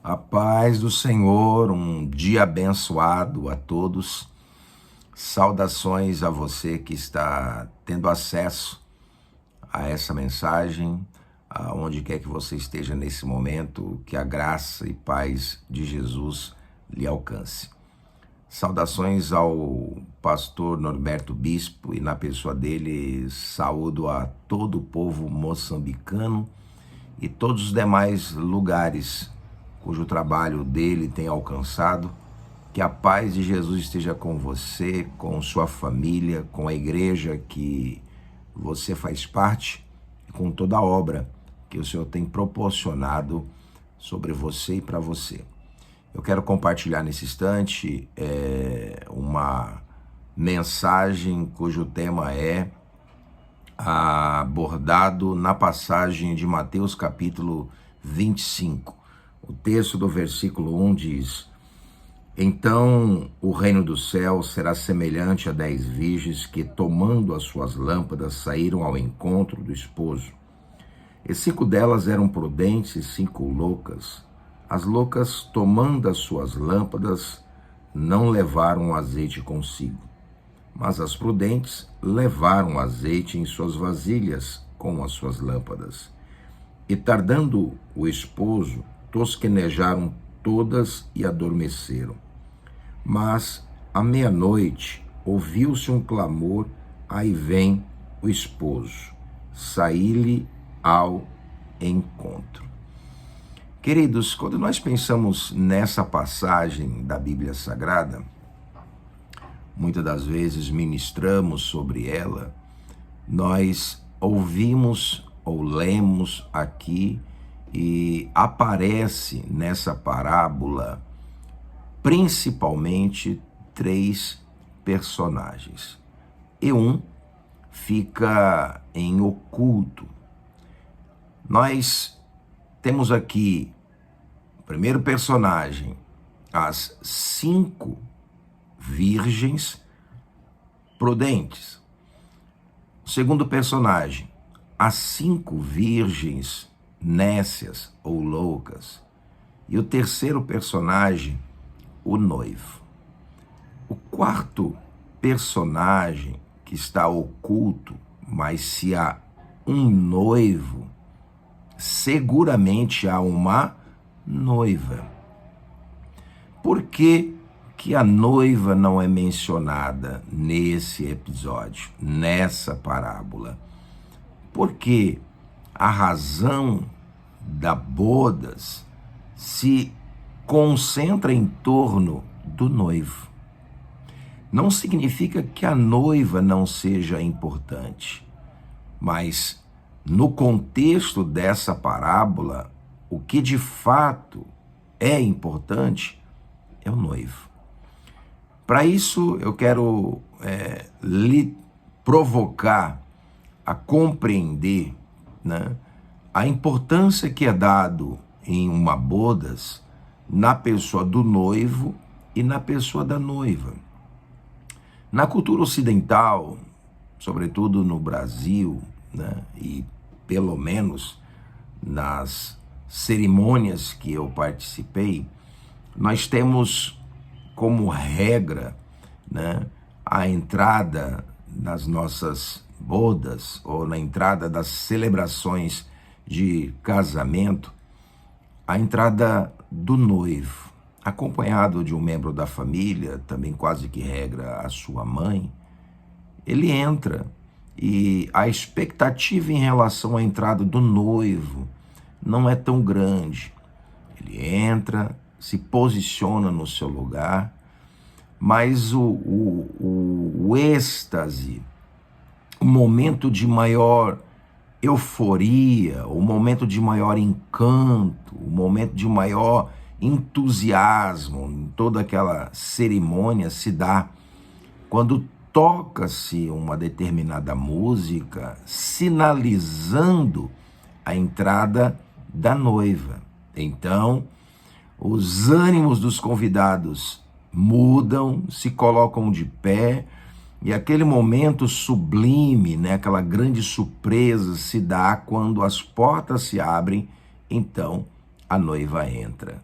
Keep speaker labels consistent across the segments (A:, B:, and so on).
A: A paz do Senhor, um dia abençoado a todos. Saudações a você que está tendo acesso a essa mensagem, aonde quer que você esteja nesse momento, que a graça e paz de Jesus lhe alcance. Saudações ao pastor Norberto Bispo e na pessoa dele saúdo a todo o povo moçambicano e todos os demais lugares cujo trabalho dele tem alcançado. Que a paz de Jesus esteja com você, com sua família, com a igreja que você faz parte e com toda a obra que o Senhor tem proporcionado sobre você e para você. Eu quero compartilhar nesse instante uma mensagem cujo tema é abordado na passagem de Mateus capítulo 25. O texto do versículo 1 diz: Então o reino do céu será semelhante a 10 virgens que, tomando as suas lâmpadas, saíram ao encontro do esposo. E 5 delas eram prudentes e 5 loucas. As loucas, tomando as suas lâmpadas, não levaram azeite consigo. Mas as prudentes levaram azeite em suas vasilhas com as suas lâmpadas. E tardando o esposo, tosquenejaram todas e adormeceram. Mas à meia-noite ouviu-se um clamor: aí vem o esposo, saí-lhe ao encontro. Queridos, quando nós pensamos nessa passagem da Bíblia Sagrada, muitas das vezes ministramos sobre ela, nós ouvimos ou lemos aqui e aparece nessa parábola principalmente 3 personagens. E um fica em oculto. Nós temos aqui, o primeiro personagem, as 5 virgens prudentes. O segundo personagem, as 5 virgens nécias ou loucas. E o terceiro personagem, o noivo. O quarto personagem que está oculto, mas se há um noivo, seguramente há uma noiva. Por que que a noiva não é mencionada nesse episódio, nessa parábola? Porque a razão da bodas se concentra em torno do noivo. Não significa que a noiva não seja importante, mas no contexto dessa parábola, o que de fato é importante é o noivo. Para isso, eu quero lhe provocar a compreender, né, a importância que é dado em uma bodas na pessoa do noivo e na pessoa da noiva. Na cultura ocidental, sobretudo no Brasil, né, e pelo menos nas cerimônias que eu participei, nós temos como regra, né, a entrada nas nossas bodas ou na entrada das celebrações de casamento, a entrada do noivo, acompanhado de um membro da família, também quase que regra a sua mãe. Ele entra e a expectativa em relação à entrada do noivo não é tão grande. Ele entra, se posiciona no seu lugar, mas o êxtase, o momento de maior euforia, o momento de maior encanto, o momento de maior entusiasmo em toda aquela cerimônia se dá quando toca-se uma determinada música sinalizando a entrada da noiva. Então, os ânimos dos convidados mudam, se colocam de pé, e aquele momento sublime, né, aquela grande surpresa se dá quando as portas se abrem, então a noiva entra.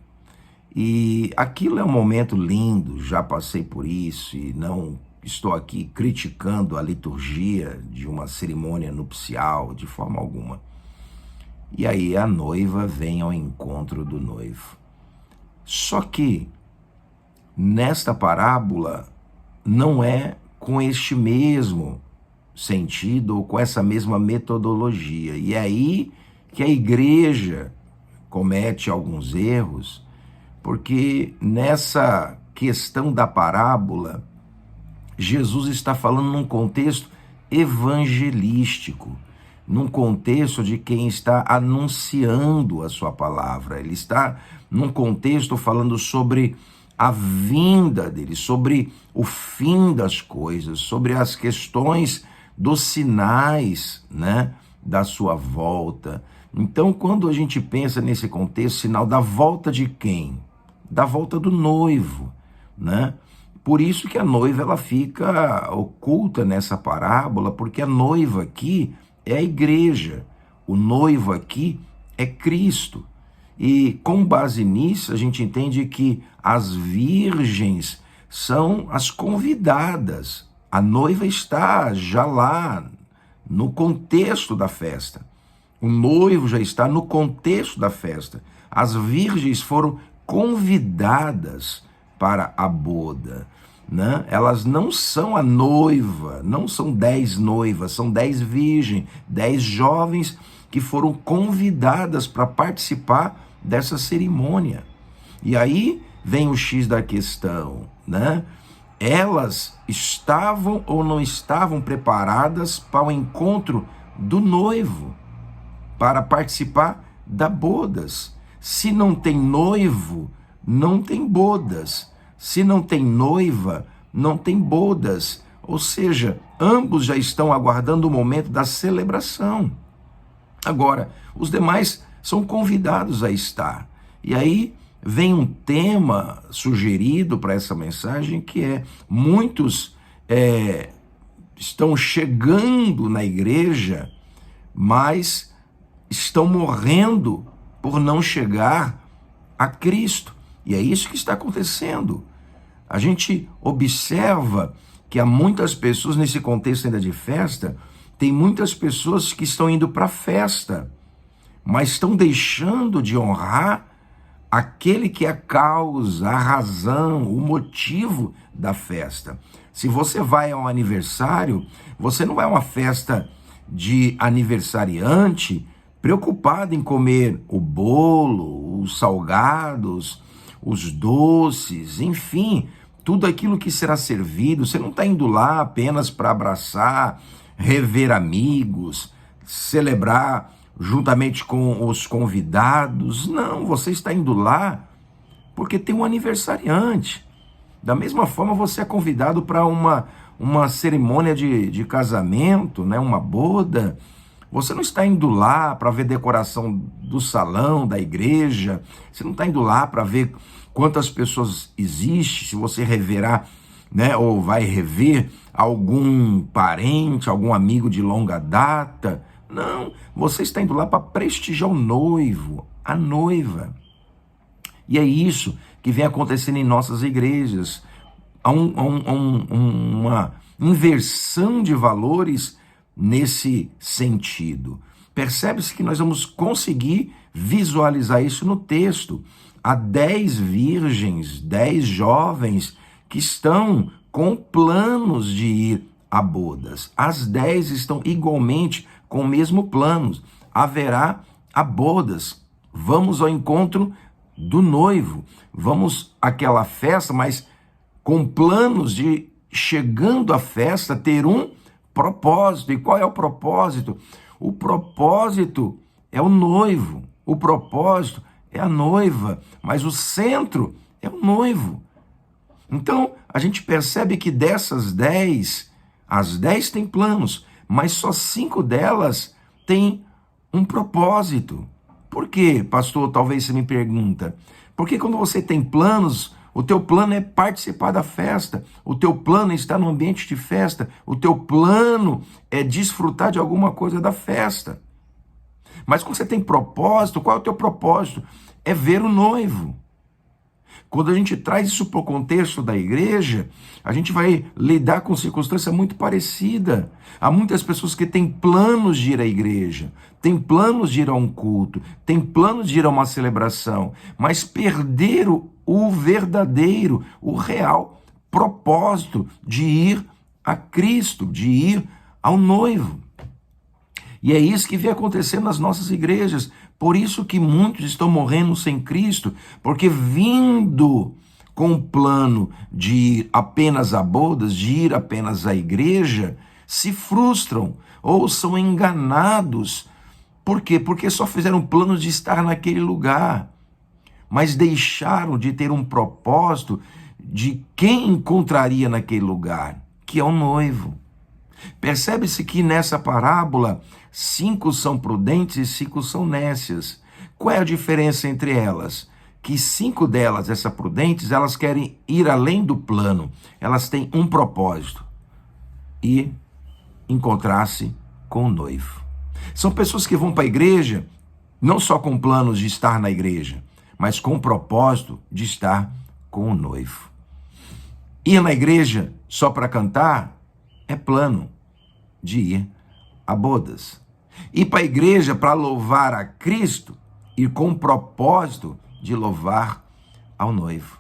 A: E aquilo é um momento lindo, já passei por isso e não estou aqui criticando a liturgia de uma cerimônia nupcial de forma alguma. E aí a noiva vem ao encontro do noivo. Só que nesta parábola não é com este mesmo sentido ou com essa mesma metodologia. E é aí que a igreja comete alguns erros, porque nessa questão da parábola, Jesus está falando num contexto evangelístico, num contexto de quem está anunciando a sua palavra. Ele está num contexto falando sobre a vinda dele, sobre o fim das coisas, sobre as questões dos sinais, né, da sua volta. Então, quando a gente pensa nesse contexto, sinal da volta de quem? Da volta do noivo, né? Por isso que a noiva ela fica oculta nessa parábola, porque a noiva aqui é a igreja, o noivo aqui é Cristo. E com base nisso, a gente entende que as virgens são as convidadas. A noiva está já lá no contexto da festa. O noivo já está no contexto da festa. As virgens foram convidadas para a boda, né? Elas não são a noiva, não são 10 noivas, são 10 virgens, 10 jovens que foram convidadas para participar dessa cerimônia. E aí vem o X da questão, né? Elas estavam ou não estavam preparadas para o encontro do noivo, para participar das bodas. Se não tem noivo, não tem bodas. Se não tem noiva, não tem bodas. Ou seja, ambos já estão aguardando o momento da celebração. Agora, os demais são convidados a estar. E aí vem um tema sugerido para essa mensagem que é: muitos estão chegando na igreja, mas estão morrendo por não chegar a Cristo. E é isso que está acontecendo. A gente observa que há muitas pessoas, nesse contexto ainda de festa, tem muitas pessoas que estão indo para a festa, mas estão deixando de honrar aquele que é a causa, a razão, o motivo da festa. Se você vai a um aniversário, você não vai a uma festa de aniversariante preocupado em comer o bolo, os salgados, os doces, enfim, tudo aquilo que será servido. Você não está indo lá apenas para abraçar, rever amigos, celebrar juntamente com os convidados. Não, você está indo lá porque tem um aniversariante. Da mesma forma, você é convidado para uma cerimônia de casamento, né, uma boda. Você não está indo lá para ver decoração do salão, da igreja. Você não está indo lá para ver quantas pessoas existem, se você reverá, né, ou vai rever algum parente, algum amigo de longa data. Não, você está indo lá para prestigiar o noivo, a noiva. E é isso que vem acontecendo em nossas igrejas. Há uma inversão de valores nesse sentido. Percebe-se que nós vamos conseguir visualizar isso no texto. Há 10 virgens, 10 jovens que estão com planos de ir a bodas. As 10 estão igualmente com o mesmo plano. Haverá a bodas. Vamos ao encontro do noivo. Vamos àquela festa, mas com planos de, chegando à festa, ter um propósito. E qual é o propósito? O propósito é o noivo. O propósito é a noiva. Mas o centro é o noivo. Então, a gente percebe que dessas 10, as 10 têm planos, mas só 5 delas têm um propósito. Por quê, pastor? Talvez você me pergunta. Porque quando você tem planos, o teu plano é participar da festa, o teu plano é estar no ambiente de festa, o teu plano é desfrutar de alguma coisa da festa. Mas quando você tem propósito, qual é o teu propósito? É ver o noivo. Quando a gente traz isso para o contexto da igreja, a gente vai lidar com circunstância muito parecida. Há muitas pessoas que têm planos de ir à igreja, têm planos de ir a um culto, têm planos de ir a uma celebração, mas perderam o verdadeiro, o real propósito de ir a Cristo, de ir ao noivo. E é isso que vem acontecendo nas nossas igrejas. Por isso que muitos estão morrendo sem Cristo, porque vindo com o plano de ir apenas a bodas, de ir apenas à igreja, se frustram ou são enganados. Por quê? Porque só fizeram planos de estar naquele lugar, mas deixaram de ter um propósito de quem encontraria naquele lugar, que é o noivo. Percebe-se que nessa parábola, 5 são prudentes e 5 são nécias. Qual é a diferença entre elas? Que 5 delas, essas prudentes, elas querem ir além do plano. Elas têm um propósito: e encontrar-se com o noivo. São pessoas que vão para a igreja não só com planos de estar na igreja, mas com o propósito de estar com o noivo. Ir na igreja só para cantar é plano de ir a bodas. Ir para a igreja para louvar a Cristo e com o propósito de louvar ao noivo.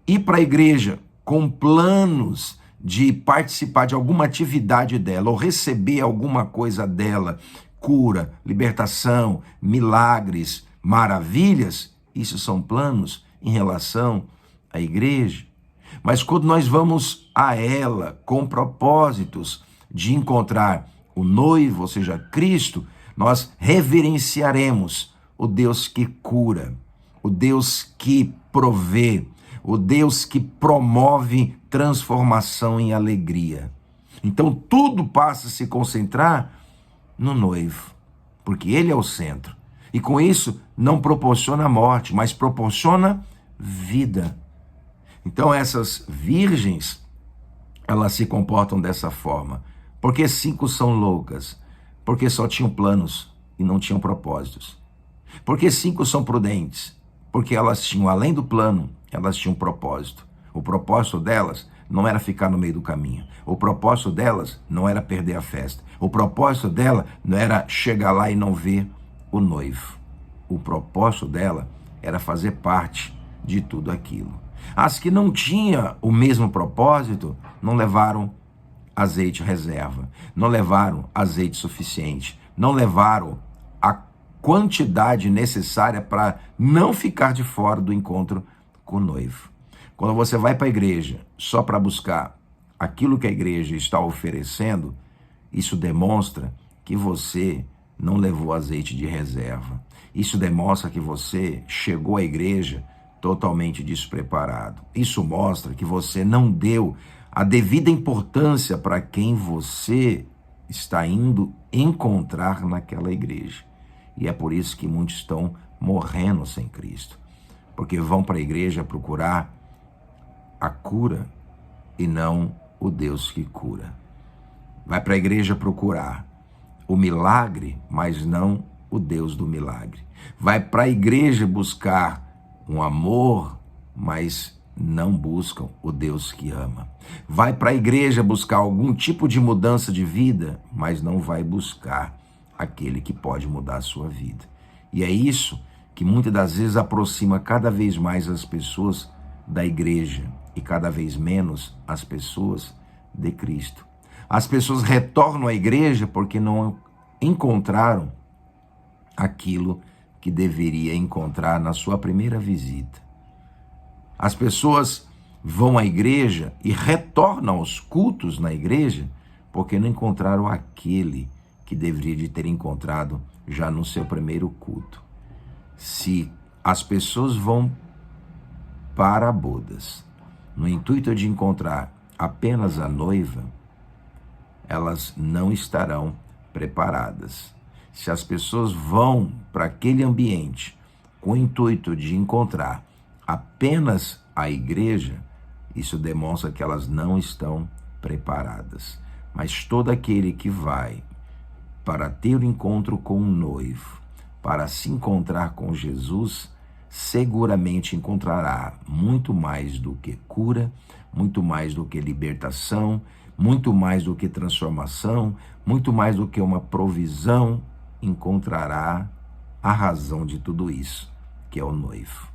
A: Ir para a igreja com planos de participar de alguma atividade dela ou receber alguma coisa dela, cura, libertação, milagres, maravilhas, isso são planos em relação à igreja. Mas quando nós vamos a ela com propósitos de encontrar o noivo, ou seja, Cristo, nós reverenciaremos o Deus que cura, o Deus que provê, o Deus que promove transformação em alegria. Então tudo passa a se concentrar no noivo, porque ele é o centro. E com isso não proporciona morte, mas proporciona vida. Então essas virgens, elas se comportam dessa forma. Porque 5 são loucas? Porque só tinham planos e não tinham propósitos. Porque 5 são prudentes? Porque elas tinham, além do plano, elas tinham um propósito. O propósito delas não era ficar no meio do caminho. O propósito delas não era perder a festa. O propósito dela não era chegar lá e não ver o noivo. O propósito dela era fazer parte de tudo aquilo. As que não tinham o mesmo propósito não levaram azeite reserva, não levaram azeite suficiente, não levaram a quantidade necessária para não ficar de fora do encontro com o noivo. Quando você vai para a igreja só para buscar aquilo que a igreja está oferecendo, isso demonstra que você não levou azeite de reserva. Isso demonstra que você chegou à igreja totalmente despreparado. Isso mostra que você não deu a devida importância para quem você está indo encontrar naquela igreja. E é por isso que muitos estão morrendo sem Cristo. Porque vão para a igreja procurar a cura e não o Deus que cura. Vai para a igreja procurar o milagre, mas não o Deus do milagre. Vai para a igreja buscar um amor, mas não buscam o Deus que ama. Vai para a igreja buscar algum tipo de mudança de vida, mas não vai buscar aquele que pode mudar a sua vida. E é isso que muitas das vezes aproxima cada vez mais as pessoas da igreja e cada vez menos as pessoas de Cristo. As pessoas retornam à igreja porque não encontraram aquilo que deveria encontrar na sua primeira visita. As pessoas vão à igreja e retornam aos cultos na igreja porque não encontraram aquele que deveria de ter encontrado já no seu primeiro culto. Se as pessoas vão para bodas no intuito de encontrar apenas a noiva, elas não estarão preparadas. Se as pessoas vão para aquele ambiente com o intuito de encontrar apenas a igreja, isso demonstra que elas não estão preparadas. Mas todo aquele que vai para ter o encontro com o noivo, para se encontrar com Jesus, seguramente encontrará muito mais do que cura, muito mais do que libertação, muito mais do que transformação, muito mais do que uma provisão, encontrará a razão de tudo isso, que é o noivo.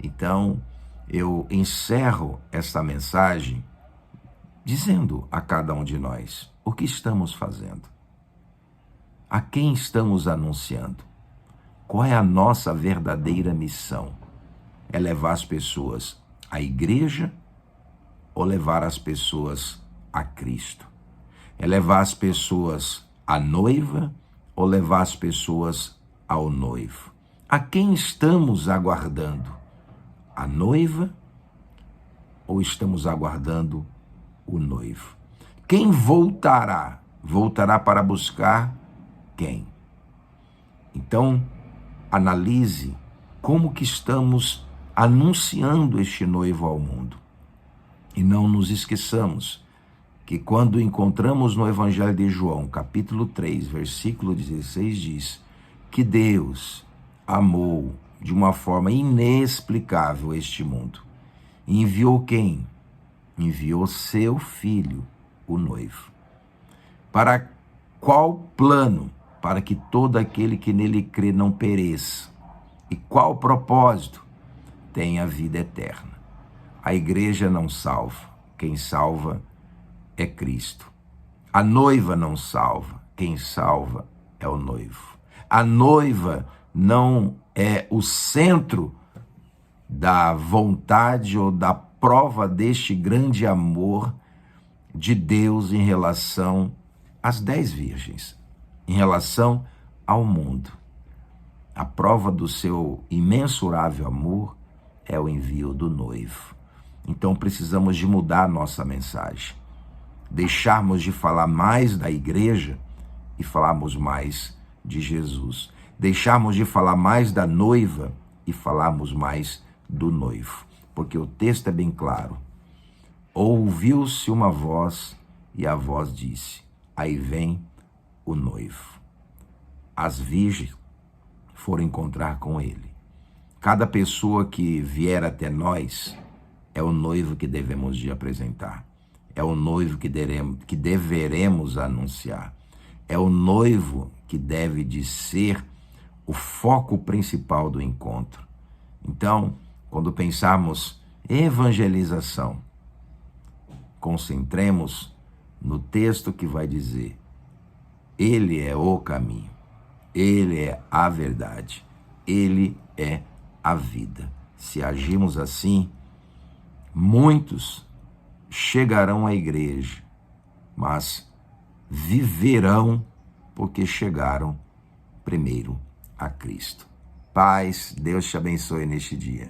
A: Então, eu encerro esta mensagem dizendo a cada um de nós o que estamos fazendo, a quem estamos anunciando, qual é a nossa verdadeira missão. É levar as pessoas à igreja ou levar as pessoas a Cristo? É levar as pessoas à noiva ou levar as pessoas ao noivo? A quem estamos aguardando? A noiva ou estamos aguardando o noivo? Quem voltará? Voltará para buscar quem? Então, analise como que estamos anunciando este noivo ao mundo. E não nos esqueçamos que quando encontramos no Evangelho de João, capítulo 3, versículo 16, diz que Deus amou de uma forma inexplicável este mundo. E enviou quem? Enviou seu Filho, o noivo. Para qual plano? Para que todo aquele que nele crê não pereça. E qual propósito? Tenha vida eterna. A igreja não salva. Quem salva é Cristo. A noiva não salva. Quem salva é o noivo. A noiva não é o centro da vontade ou da prova deste grande amor de Deus em relação às 10 virgens, em relação ao mundo. A prova do seu imensurável amor é o envio do noivo. Então precisamos de mudar nossa mensagem, deixarmos de falar mais da igreja e falarmos mais de Jesus, deixarmos de falar mais da noiva e falarmos mais do noivo, porque o texto é bem claro. Ouviu-se uma voz e a voz disse: aí vem o noivo. As virgens foram encontrar com ele. Cada pessoa que vier até nós é o noivo que devemos de apresentar. É o noivo que deveremos anunciar. É o noivo que deve de ser o foco principal do encontro. Então, quando pensarmos em evangelização, concentremos no texto que vai dizer: Ele é o caminho, Ele é a verdade, Ele é a vida. Se agirmos assim, muitos chegarão à igreja, mas viverão porque chegaram primeiro a Cristo. Paz, Deus te abençoe neste dia.